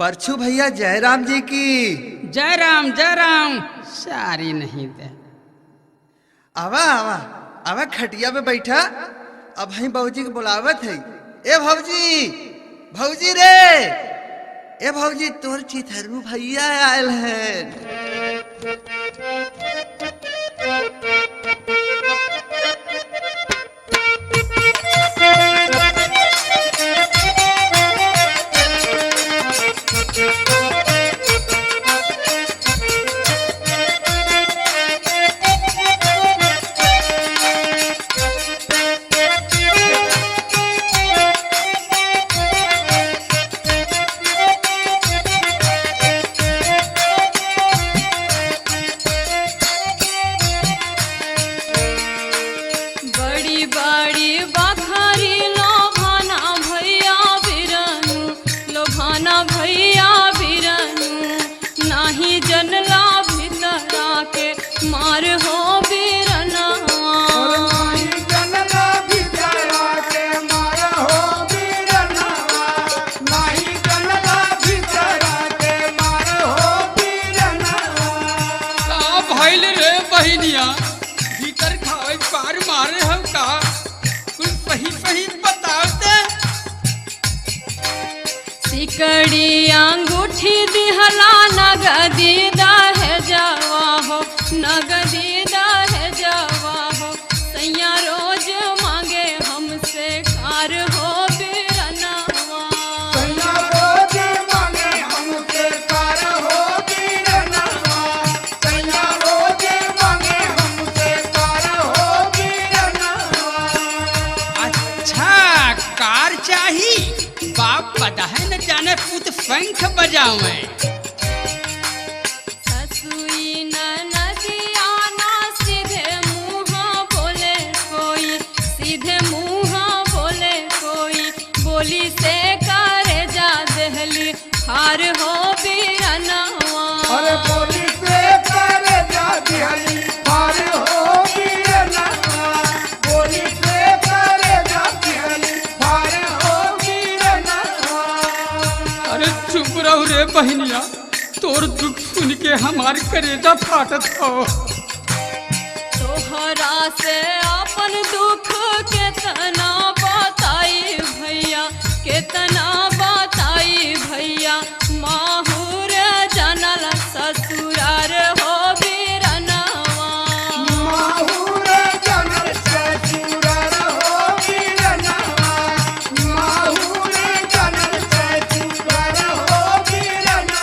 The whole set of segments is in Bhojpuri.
परछू भैया जयराम जी की। जय राम सारी नहीं दे। आवा आवा आवा खटिया पे बैठा। अब हम भौजी के बुलावत है। ए भौजी, भौजी रे, ए भौजी तोर चिथरू भैया आयल है। मार हो बीरना जनला भितरा के मार हो बीरना, नहीं जनला भितरा के मार हो बीरना। का भइल रे बहिनिया, भीतर खावे पार मारे हम का? कुछ सही सही बताते। सिकड़ी अंगूठी दिहला नगदी दहे जावा हो, नगदी दहे जावा हो। सैया रोज मांगे हमसे कार हो बीरनवा। सैया रोज मांगे हमसे कार हो बीरना, सैया रोज मांगे हमसे कार हो बीरना। अच्छा कार चाही, बाप पता है न जाने पुत शंख बजावे। ससुई ननदिया ना सीधे मुँह बोले कोई, सीधे मुँह बोले कोई। बोली से करे जा दहली हार हो बीरनवा। अरे बोली से करे जा दिहली पार हो बीरना, बोली से करे जा दिहली पार हो बीरना। अरे चुप रहो रे बहनिया, तोर दुख सुन के हमार करेजा फाटत हो। तोहरा से अपन दुख केतना बताई भैया, केतना बताई भैया। माहुर जनल ससुरार हो बीरनवा। माहुर जनल ससुरार हो बीरना, माहुर जनल ससुरार हो बीरना।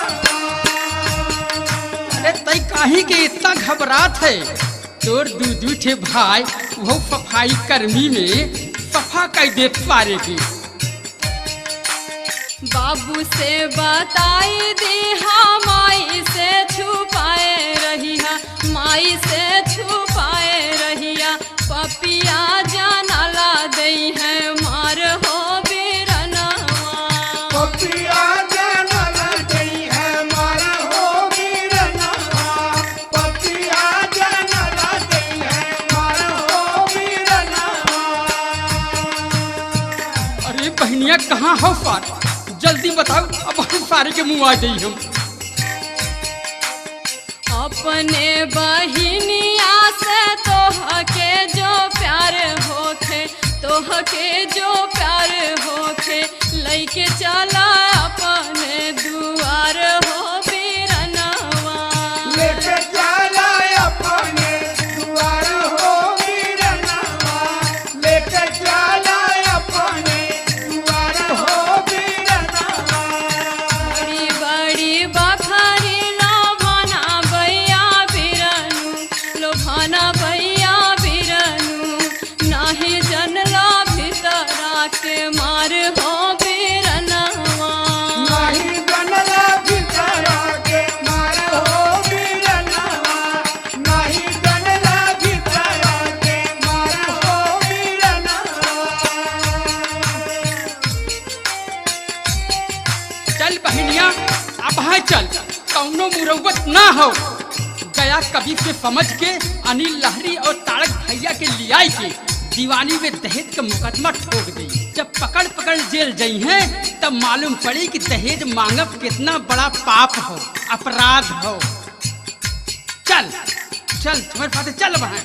अरे तई काहे के इतना घबरात है? तोर दू ठे भाई वो सफाई कर्मी में सफा कर दे पारे की। बाबू से बताई दी हाँ, माई से छुपाए रहिया, माई से छुपाए रहिया। पपिया जानला दई है मार हो बीरनवा। पपिया जनल दई है मार हो बीरना, पपिया जनल दई है मार हो बीरना। अरे बहनिया कहाँ हो पार? जल्दी बताओ, अब हम सारे के मुँह आ गई हम। अपने बहिनिया से तोह के जो प्यार होखे, तोह के जो प्यार होखे। लइके चला अपने दुआर हो बीरनवा। लेके चला अपने दुआर हो बीरना, लेके चला अपने दुआर हो बीरना। बड़ी बड़ी बखरी लोभाना भैया बीरनु, लोभाना भैया बीरनु। नाही जनला भितरा के मार हो बीरनवा। नहीं जनला भितरा के मार हो बीरना, नहीं जनला भितरा के मार हो बीरना। चल बहनिया अब है चल, कौनो मुरवत ना हो। गया कभी से समझ के अनिल लहरी और तारक भैया के लिया के दीवानी में दहेज का मुकदमा ठोक दी। जब पकड़ पकड़ जेल गई हैं तब मालूम पड़ी कि दहेज मांगब कितना बड़ा पाप हो, अपराध हो। चल चल तुम्हारे साथ चल वहां।